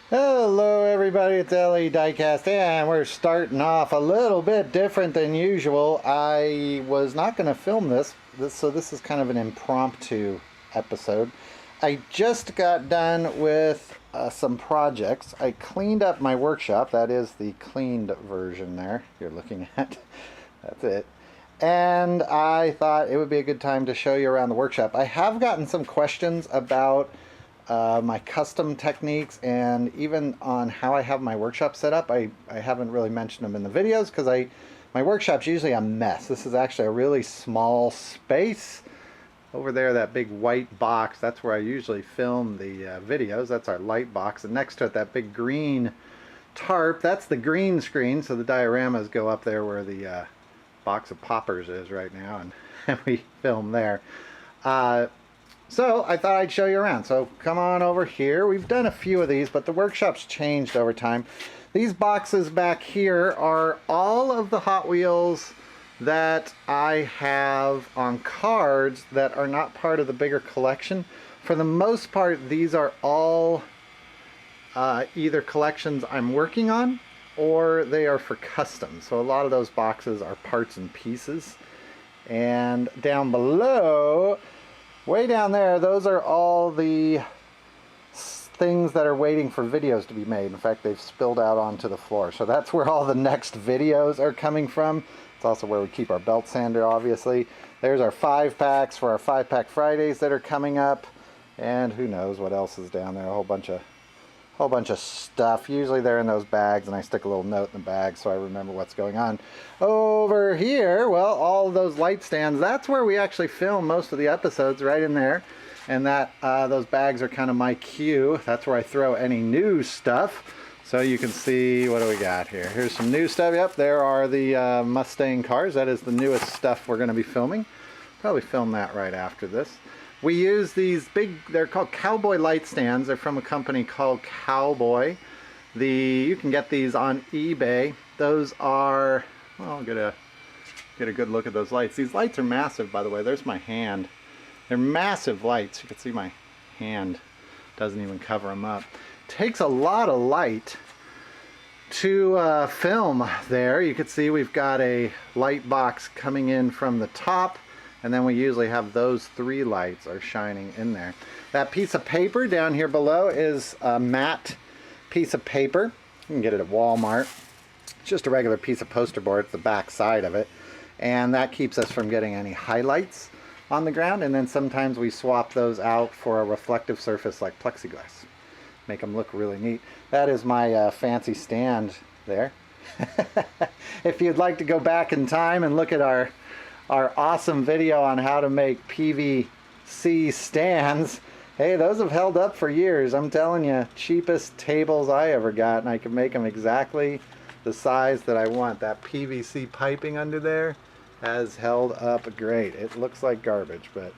Hello everybody, it's MrLEDiecast, and we're starting off a little bit different than usual. I was not going to film so this is kind of an impromptu episode. I just got done with some projects. I cleaned up my workshop. That is the cleaned version there you're looking at. That's it. And I thought it would be a good time to show you around the workshop. I have gotten some questions about my custom techniques and even on how I have my workshop set up. I haven't really mentioned them in the videos because my workshop's usually a mess. This is actually a really small space. Over there, that big white box, that's where I usually film the videos. That's our light box. And next to it, that big green tarp, that's the green screen. So the dioramas go up there where the box of poppers is right now, and we film there. So I thought I'd show you around. So come on over here. We've done a few of these, but the workshop's changed over time. These boxes back here are all of the Hot Wheels that I have on cards that are not part of the bigger collection. For the most part, these are all either collections I'm working on or they are for custom. So a lot of those boxes are parts and pieces. And down below, way down there, those are all the things that are waiting for videos to be made. In fact, they've spilled out onto the floor. So that's where all the next videos are coming from. It's also where we keep our belt sander, obviously. There's our 5-packs for our 5-pack Fridays that are coming up. And who knows what else is down there. A whole bunch of stuff. Usually they're in those bags, and I stick a little note in the bag so I remember what's going on. Over here, well, all of those light stands, that's where we actually film most of the episodes, right in there. And that those bags are kind of my cue. That's where I throw any new stuff. So you can see, what do we got here? Here's some new stuff. Yep, there are the Mustang cars. That is the newest stuff we're going to be filming. Probably film that right after this. We use these big, they're called Cowboy light stands. They're from a company called Cowboy. You can get these on eBay. Those are, well, get a good look at those lights. These lights are massive, by the way. There's my hand. They're massive lights. You can see my hand doesn't even cover them up. Takes a lot of light to film there. You can see we've got a light box coming in from the top. And then we usually have those 3 lights are shining in there. That piece of paper down here below is a matte piece of paper. You can get it at Walmart. It's just a regular piece of poster board. It's the back side of it. And that keeps us from getting any highlights on the ground. And then sometimes we swap those out for a reflective surface like plexiglass. Make them look really neat. That is my fancy stand there. If you'd like to go back in time and look at our awesome video on how to make PVC stands. Hey, those have held up for years. I'm telling you, cheapest tables I ever got, and I can make them exactly the size that I want. That PVC piping under there has held up great. It looks like garbage, but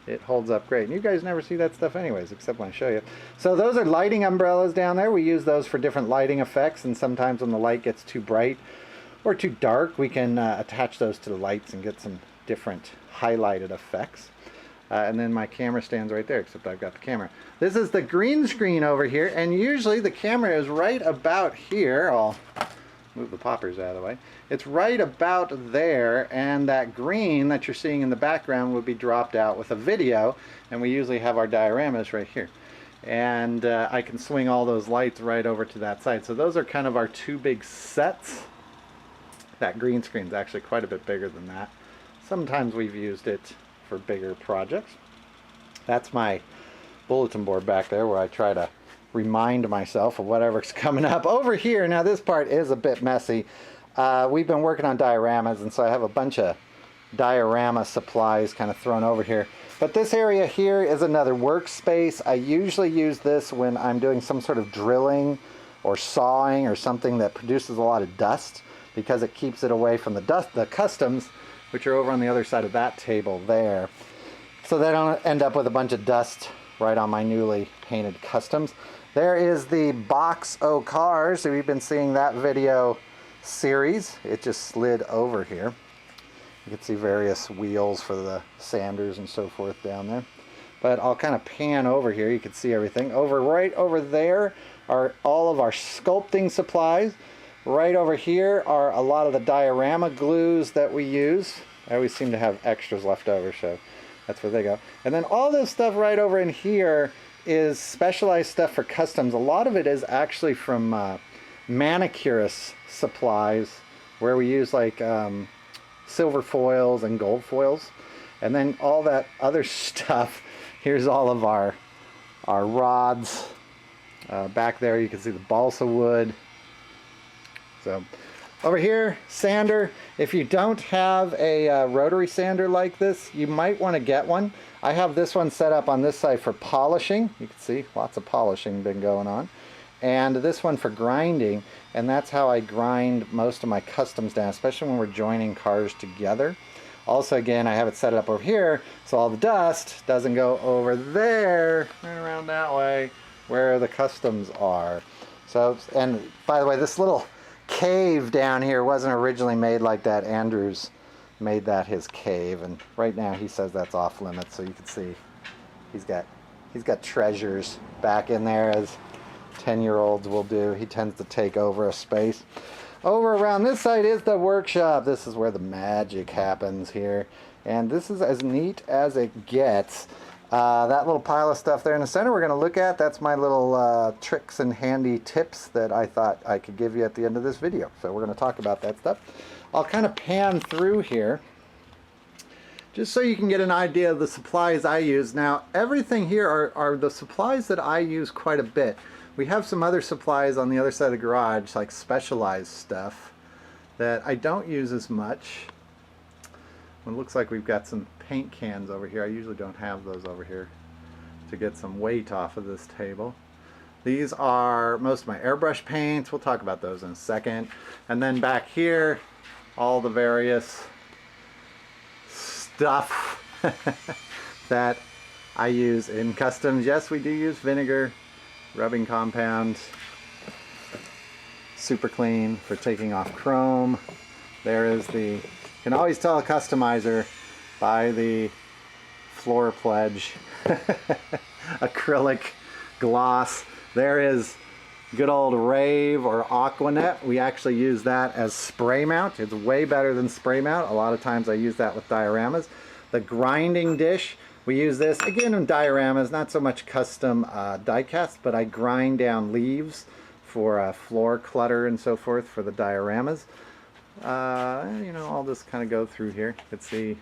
it holds up great. And you guys never see that stuff anyways, except when I show you. So those are lighting umbrellas down there. We use those for different lighting effects, and sometimes when the light gets too bright or too dark, we can attach those to the lights and get some different highlighted effects. And then my camera stands right there, except I've got the camera. This is the green screen over here, and usually the camera is right about here. I'll move the poppers out of the way. It's right about there, and that green that you're seeing in the background would be dropped out with a video, and we usually have our dioramas right here. And I can swing all those lights right over to that side. So those are kind of our 2 big sets. That green screen is actually quite a bit bigger than that. Sometimes we've used it for bigger projects. That's my bulletin board back there where I try to remind myself of whatever's coming up. Over here, now this part is a bit messy. We've been working on dioramas, and so I have a bunch of diorama supplies kind of thrown over here. But this area here is another workspace. I usually use this when I'm doing some sort of drilling or sawing or something that produces a lot of dust, because it keeps it away from the customs, which are over on the other side of that table there. So they don't end up with a bunch of dust right on my newly painted customs. There is the box o' cars. So we've been seeing that video series. It just slid over here. You can see various wheels for the sanders and so forth down there. But I'll kind of pan over here. You can see everything. Right over there, are all of our sculpting supplies. Right over here are a lot of the diorama glues that we use. I always seem to have extras left over, so that's where they go. And then all this stuff right over in here is specialized stuff for customs. A lot of it is actually from manicurist supplies, where we use like silver foils and gold foils. And then all that other stuff, here's all of our rods. Back there you can see the balsa wood. So over here, sander. If you don't have a rotary sander like this, you might want to get one. I have this one set up on this side for polishing. You can see lots of polishing been going on. And this one for grinding, and that's how I grind most of my customs down, especially when we're joining cars together. Also, again, I have it set up over here so all the dust doesn't go over there and around that way where the customs are. So, and by the way, this little cave down here wasn't originally made like that. Andrew's made that his cave, and right now he says that's off limits, so you can see he's got treasures back in there, as 10-year-olds will do. He tends to take over a space. Over around this side is the workshop. This is where the magic happens here. And this is as neat as it gets. That little pile of stuff there in the center we're going to look at. That's my little tricks and handy tips that I thought I could give you at the end of this video. So we're going to talk about that stuff. I'll kind of pan through here just so you can get an idea of the supplies I use. Now, everything here are the supplies that I use quite a bit. We have some other supplies on the other side of the garage, like specialized stuff, that I don't use as much. It looks like we've got some paint cans over here. I usually don't have those over here to get some weight off of this table. These are most of my airbrush paints. We'll talk about those in a second. And then back here, all the various stuff that I use in customs. Yes, we do use vinegar, rubbing compound, super clean for taking off chrome. There is the, you can always tell a customizer by the floor pledge acrylic gloss. There is good old Rave or Aquanet. We actually use that as spray mount. It's way better than spray mount. A lot of times I use that with dioramas. The grinding dish, we use this again in dioramas, not so much custom die-cast, but I grind down leaves for floor clutter and so forth for the dioramas. You know, I'll just kind of go through here. Let's see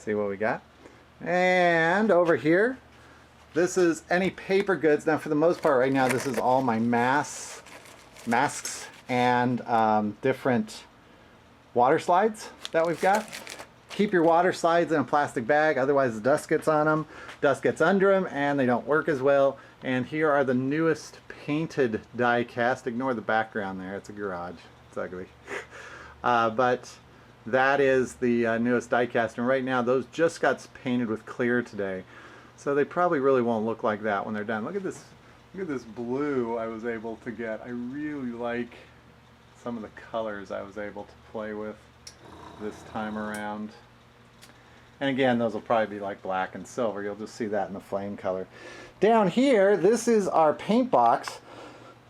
what we got. And over here, this is any paper goods. Now, for the most part right now, this is all my masks and different water slides that we've got. Keep your water slides in a plastic bag, otherwise the dust gets on them, dust gets under them, and they don't work as well. And here are the newest painted die cast. Ignore the background there, it's a garage, it's ugly. But that is the newest die cast, and right now those just got painted with clear today. So they probably really won't look like that when they're done. Look at this blue I was able to get. I really like some of the colors I was able to play with this time around. And again, those will probably be like black and silver. You'll just see that in the flame color. Down here, this is our paint box.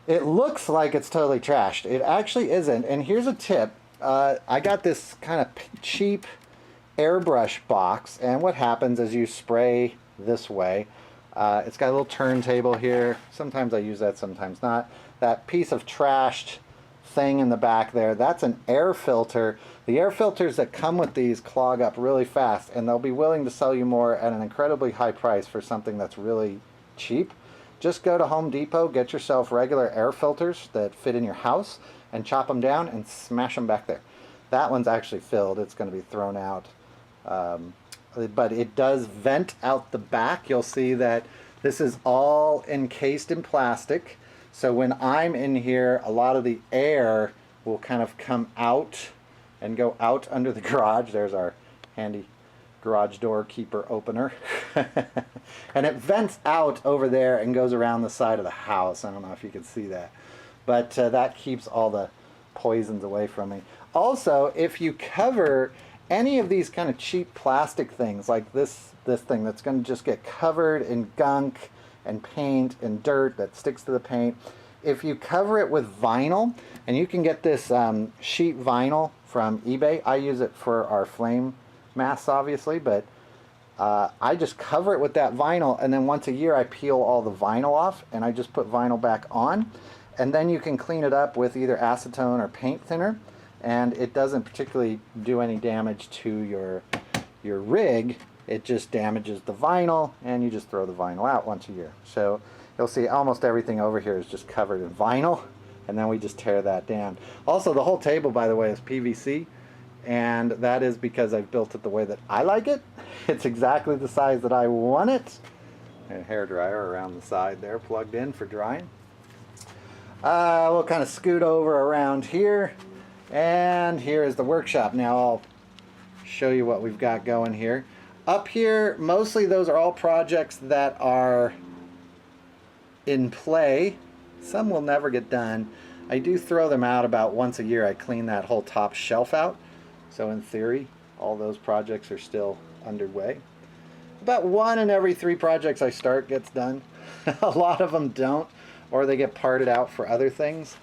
It looks like it's totally trashed. It actually isn't. And here's a tip. I got this kind of cheap airbrush box, and what happens is you spray this way. It's got a little turntable here. Sometimes I use that, sometimes not. That piece of trashed thing in the back there, that's an air filter. The air filters that come with these clog up really fast, and they'll be willing to sell you more at an incredibly high price for something that's really cheap. Just go to Home Depot, get yourself regular air filters that fit in your house, and chop them down and smash them back there. That one's actually filled. It's going to be thrown out. But it does vent out the back. You'll see that this is all encased in plastic. So when I'm in here, a lot of the air will kind of come out and go out under the garage. There's our handy garage door keeper opener. And it vents out over there and goes around the side of the house. I don't know if you can see that. But that keeps all the poisons away from me. Also, if you cover any of these kind of cheap plastic things, like this thing that's going to just get covered in gunk and paint and dirt that sticks to the paint. If you cover it with vinyl, and you can get this sheet vinyl from eBay. I use it for our flame masks, obviously, but I just cover it with that vinyl, and then once a year I peel all the vinyl off, and I just put vinyl back on, and then you can clean it up with either acetone or paint thinner, and it doesn't particularly do any damage to your rig. It just damages the vinyl, and you just throw the vinyl out once a year. So you'll see almost everything over here is just covered in vinyl, and then we just tear that down. Also, the whole table, by the way, is PVC, and that is because I've built it the way that I like it. It's exactly the size that I want it. And a hairdryer around the side there plugged in for drying. We'll kind of scoot over around here, and here is the workshop. Now I'll show you what we've got going here. Up here, mostly those are all projects that are in play. Some will never get done. I do throw them out about once a year. I clean that whole top shelf out. So in theory, all those projects are still underway. About 1 in every 3 projects I start gets done. A lot of them don't, or they get parted out for other things.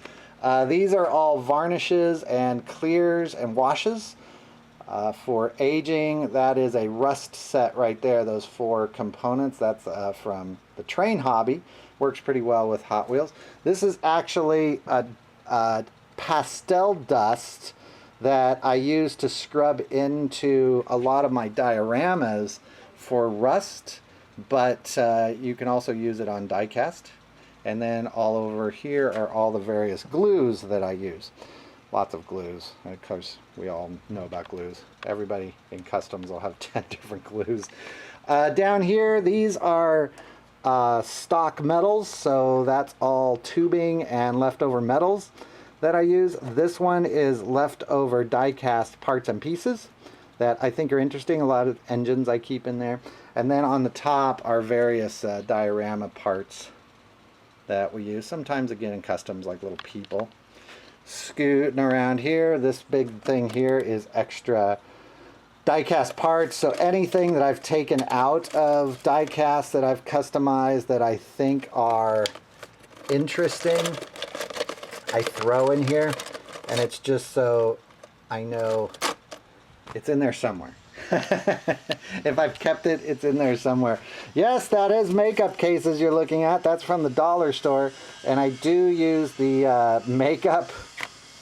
These are all varnishes and clears and washes. For aging, that is a rust set right there, those 4 components. That's from the Train Hobby. Works pretty well with Hot Wheels. This is actually a pastel dust that I use to scrub into a lot of my dioramas for rust, but you can also use it on die cast. And then all over here are all the various glues that I use. Lots of glues. Of course, we all know about glues. Everybody in customs will have 10 different glues. Down here, these are stock metals, so that's all tubing and leftover metals that I use. This one is leftover die-cast parts and pieces that I think are interesting. A lot of engines I keep in there. And then on the top are various diorama parts that we use. Sometimes, again, in customs, like little people. Scooting around here, this big thing here is extra die-cast parts. So anything that I've taken out of die-cast that I've customized that I think are interesting, I throw in here, and it's just so I know it's in there somewhere. If I've kept it, it's in there somewhere. Yes, that is makeup cases you're looking at. That's from the dollar store, and I do use the makeup.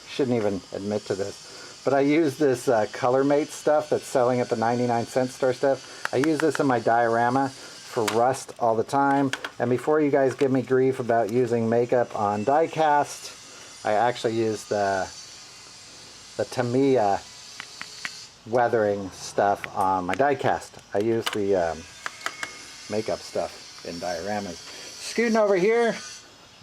Shouldn't even admit to this, but I use this Color Mate stuff that's selling at the 99-cent store stuff. I use this in my diorama for rust all the time. And before you guys give me grief about using makeup on die cast, I actually use the Tamiya weathering stuff on my die cast. I use the makeup stuff in dioramas. Scooting over here,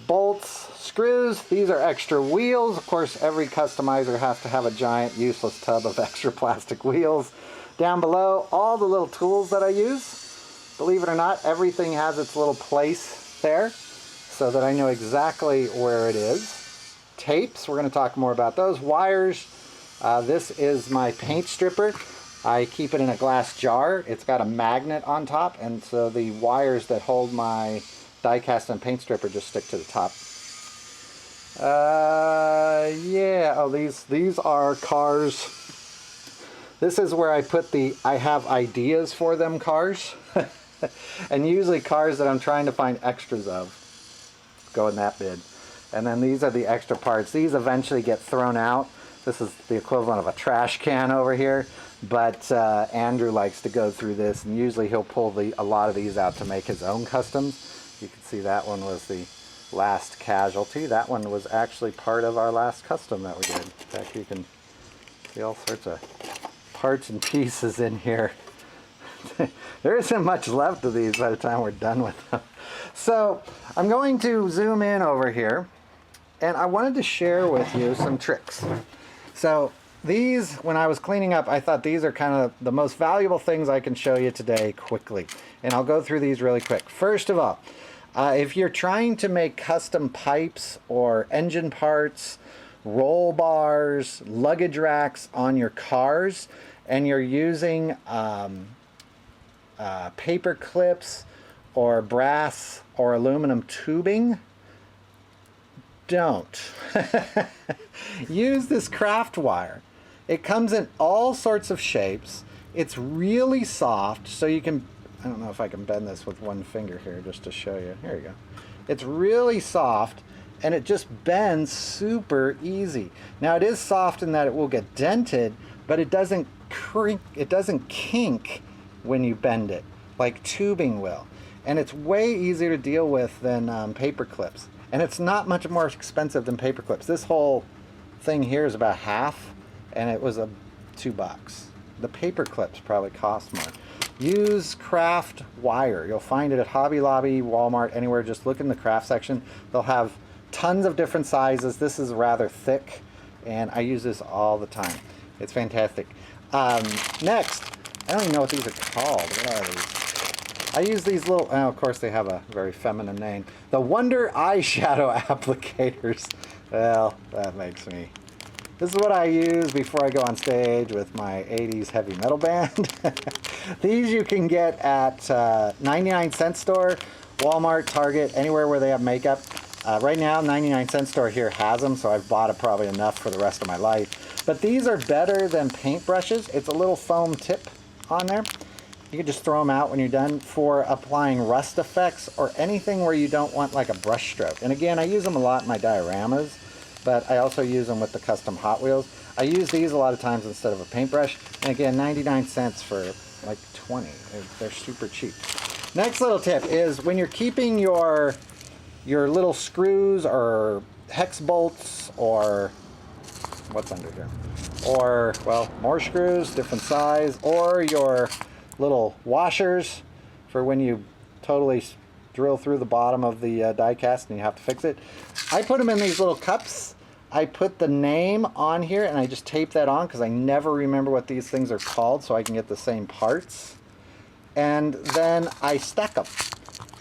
bolts, screws. These are extra wheels. Of course, every customizer has to have a giant useless tub of extra plastic wheels. Down below, all the little tools that I use. Believe it or not, everything has its little place there so that I know exactly where it is. Tapes, we're going to talk more about those. Wires, this is my paint stripper. I keep it in a glass jar. It's got a magnet on top, and so the wires that hold my die cast and paint stripper just stick to the top. Yeah, oh, these are cars. This is where I put I have ideas for them cars. And usually cars that I'm trying to find extras of go in that bin. And then these are the extra parts. These eventually get thrown out. This is the equivalent of a trash can over here. But Andrew likes to go through this, and usually he'll pull a lot of these out to make his own customs. You can see that one was the last casualty. That one was actually part of our last custom that we did. In fact, you can see all sorts of parts and pieces in here. There isn't much left of these by the time we're done with them. So I'm going to zoom in over here, and I wanted to share with you some tricks. So these, when I was cleaning up, I thought these are kind of the most valuable things I can show you today quickly. And I'll go through these really quick. First of all, if you're trying to make custom pipes or engine parts, roll bars, luggage racks on your cars, and you're using paper clips or brass or aluminum tubing, don't. Use this craft wire. It comes in all sorts of shapes. It's really soft, so you can, I don't know if I can bend this with one finger here just to show you. Here you go. It's really soft, and it just bends super easy. Now it is soft in that it will get dented, but it doesn't kink when you bend it like tubing will. And it's way easier to deal with than paper clips. And it's not much more expensive than paper clips. This whole thing here is about half, and it was $2. The paper clips probably cost more. Use craft wire. You'll find it at Hobby Lobby, Walmart, anywhere. Just look in the craft section. They'll have tons of different sizes. This is rather thick, and I use this all the time. It's fantastic. Next, I don't even know what these are called. What are these? I use these little, of course they have a very feminine name. The Wonder Eyeshadow Applicators. Well, that makes me. This is what I use before I go on stage with my 80s heavy metal band. These you can get at 99-cent store, Walmart, Target, anywhere where they have makeup. Right now, 99-cent store here has them, so I've bought probably enough for the rest of my life. But these are better than paintbrushes. It's a little foam tip on there. You can just throw them out when you're done for applying rust effects or anything where you don't want like a brush stroke. And again, I use them a lot in my dioramas, but I also use them with the custom Hot Wheels. I use these a lot of times instead of a paintbrush. And again, 99 cents for like 20. They're super cheap. Next little tip is when you're keeping your little screws or hex bolts or what's under here, or well, more screws, different size, or your little washers for when you totally drill through the bottom of the die cast and you have to fix it. I put them in these little cups. I put the name on here and I just tape that on because I never remember what these things are called, so I can get the same parts. And then I stack them.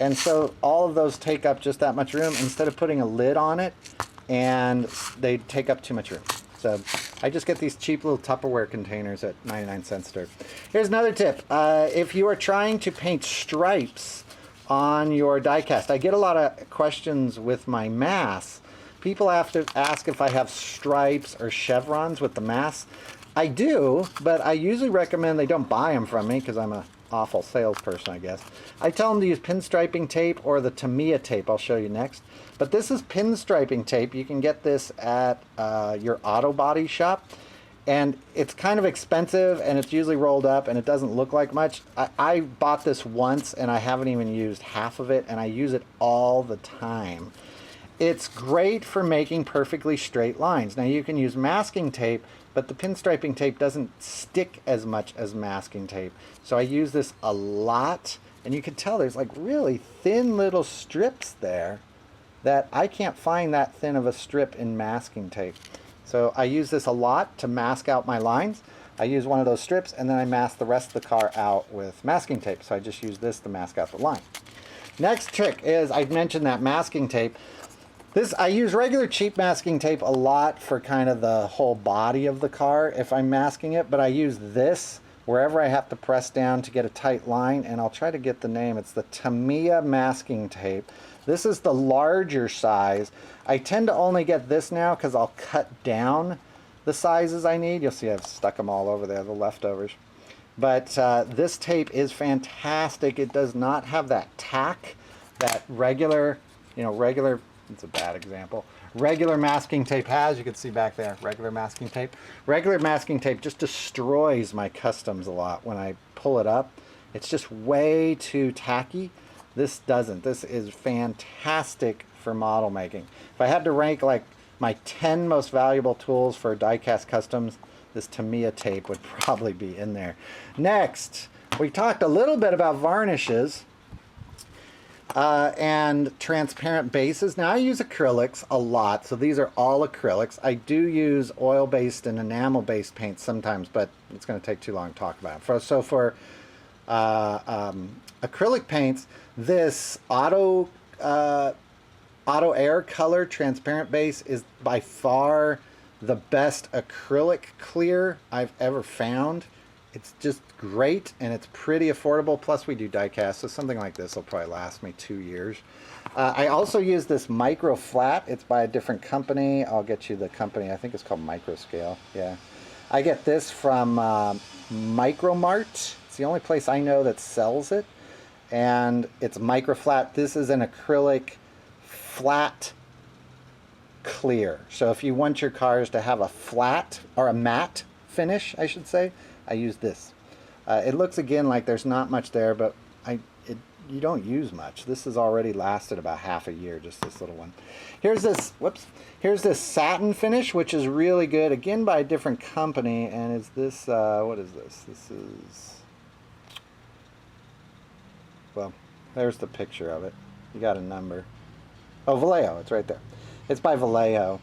And so all of those take up just that much room instead of putting a lid on it, and they take up too much room. So I just get these cheap little Tupperware containers at 99-cent store. Here's another tip. If you are trying to paint stripes on your die cast, I get a lot of questions with my masks. People have to ask if I have stripes or chevrons with the masks. I do, but I usually recommend they don't buy them from me because I'm a awful salesperson, I guess. I tell them to use pinstriping tape or the Tamiya tape I'll show you next. But this is pinstriping tape. You can get this at your auto body shop. And it's kind of expensive and it's usually rolled up and it doesn't look like much. I bought this once and I haven't even used half of it, and I use it all the time. It's great for making perfectly straight lines. Now you can use masking tape, but the pinstriping tape doesn't stick as much as masking tape. So I use this a lot, and you can tell there's like really thin little strips there that I can't find that thin of a strip in masking tape. So I use this a lot to mask out my lines. I use one of those strips and then I mask the rest of the car out with masking tape. So I just use this to mask out the line. Next trick is, I mentioned that masking tape. I use regular cheap masking tape a lot for kind of the whole body of the car if I'm masking it, but I use this wherever I have to press down to get a tight line, and I'll try to get the name. It's the Tamiya masking tape. This is the larger size. I tend to only get this now because I'll cut down the sizes I need. You'll see I've stuck them all over there, the leftovers. But this tape is fantastic. It does not have that tack that regular, it's a bad example, regular masking tape has. You can see back there, regular masking tape. Regular masking tape just destroys my customs a lot when I pull it up. It's just way too tacky. This doesn't. This is fantastic for model making. If I had to rank like my 10 most valuable tools for die-cast customs, this Tamiya tape would probably be in there. Next, we talked a little bit about varnishes. And transparent bases. Now I use acrylics a lot, so these are all acrylics. I do use oil-based and enamel-based paints sometimes, but it's going to take too long to talk about. For acrylic paints, this auto air color transparent base is by far the best acrylic clear I've ever found. It's just great, and it's pretty affordable. Plus, we do die cast, so something like this will probably last me 2 years. I also use this micro flat. It's by a different company. I'll get you the company. I think it's called Microscale. Yeah, I get this from Micromart. It's the only place I know that sells it, and it's micro flat. This is an acrylic flat clear. So if you want your cars to have a flat or a matte finish, I should say, I use this. It looks again like there's not much there, but you don't use much. This has already lasted about half a year, just this little one. Here's this, whoops, here's this satin finish, which is really good, again by a different company, and it's this, what is this? This is, well, there's the picture of it. You got a number. Oh, Vallejo, it's right there. It's by Vallejo.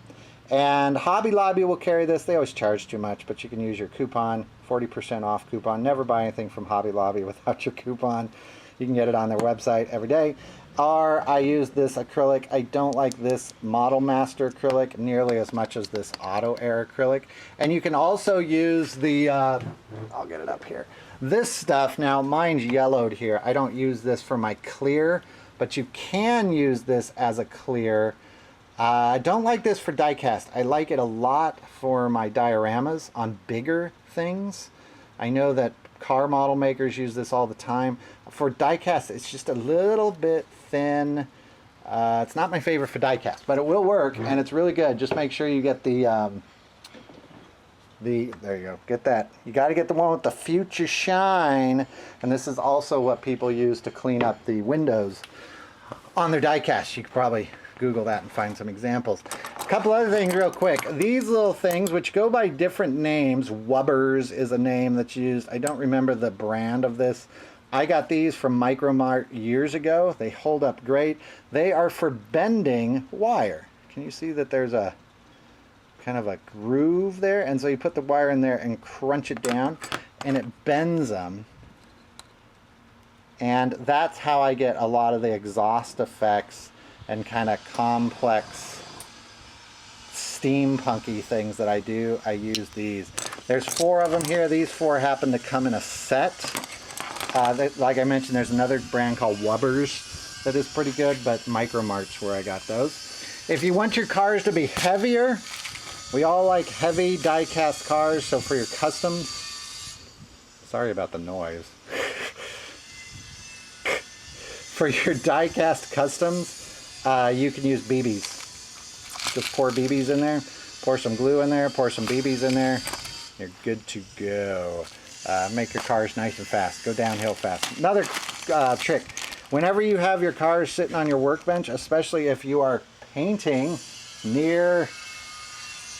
And Hobby Lobby will carry this. They always charge too much, but you can use your coupon, 40% off coupon. Never buy anything from Hobby Lobby without your coupon. You can get it on their website every day. Or I use this acrylic. I don't like this Model Master acrylic nearly as much as this Auto Air acrylic. And you can also use the, I'll get it up here. This stuff, now mine's yellowed here. I don't use this for my clear, but you can use this as a clear. I don't like this for die cast. I like it a lot for my dioramas on bigger things. I know that car model makers use this all the time. For die cast, it's just a little bit thin. It's not my favorite for die cast, but it will work, and it's really good. Just make sure you get there you go, get that. You got to get the one with the future shine, and this is also what people use to clean up the windows on their die cast. You could probably Google that and find some examples. A couple other things real quick. These little things, which go by different names, Wubbers is a name that's used. I don't remember the brand of this. I got these from Micromart years ago. They hold up great. They are for bending wire. Can you see that there's a kind of a groove there? And so you put the wire in there and crunch it down, and it bends them. And that's how I get a lot of the exhaust effects and kind of complex steampunky things that I do. I use these. There's 4 of them here. These 4 happen to come in a set. Like I mentioned, there's another brand called Wubbers that is pretty good, but Micromart's where I got those. If you want your cars to be heavier, we all like heavy die-cast cars, so for your customs, sorry about the noise. For your die-cast customs, you can use BBs. Just pour BBs in there, pour some glue in there, pour some BBs in there. You're good to go. Make your cars nice and fast. Go downhill fast. Another trick. Whenever you have your cars sitting on your workbench, especially if you are painting near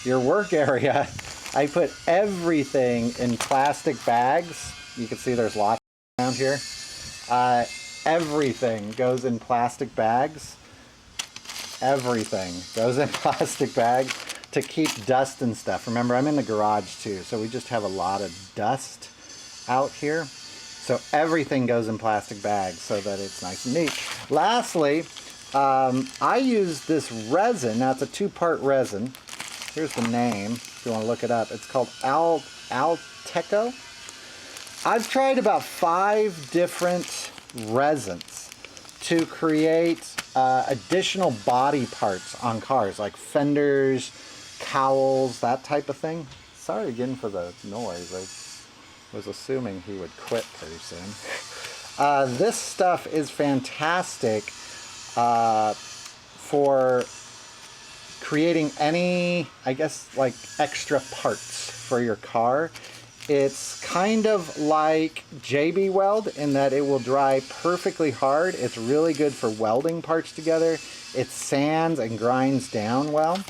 your work area, I put everything in plastic bags. You can see there's lots around here. Everything goes in plastic bags. Everything goes in plastic bags to keep dust and stuff. Remember, I'm in the garage too, so we just have a lot of dust out here. So everything goes in plastic bags so that it's nice and neat. Lastly, I use this resin. Now it's a 2-part resin. Here's the name if you want to look it up. It's called Alteco. I've tried about 5 different resins to create additional body parts on cars, like fenders, cowls, that type of thing. Sorry again for the noise. I was assuming he would quit pretty soon. This stuff is fantastic for creating any, I guess, like extra parts for your car. It's kind of like JB Weld in that it will dry perfectly hard. It's really good for welding parts together. It sands and grinds down well.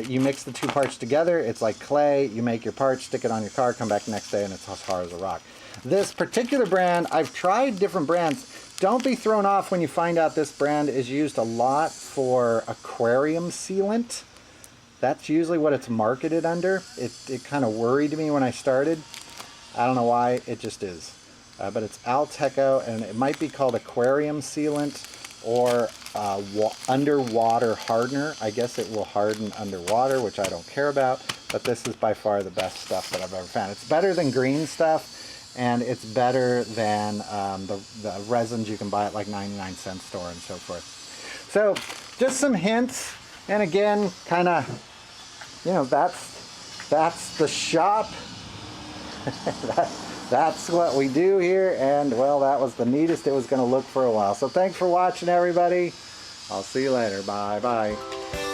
You mix the 2 parts together, it's like clay. You make your parts, stick it on your car, come back the next day, and it's as hard as a rock. This particular brand, I've tried different brands. Don't be thrown off when you find out this brand is used a lot for aquarium sealant. That's usually what it's marketed under. It kind of worried me when I started. I don't know why, it just is. But it's Alteco, and it might be called aquarium sealant. or underwater hardener. I guess it will harden underwater, which I don't care about, but this is by far the best stuff that I've ever found. It's better than green stuff, and it's better than the resins you can buy at like 99-cent store and so forth. So just some hints, and again, kind of, you know, that's the shop. That's what we do here, and well, that was the neatest it was going to look for a while. So thanks for watching, everybody. I'll see you later. Bye bye.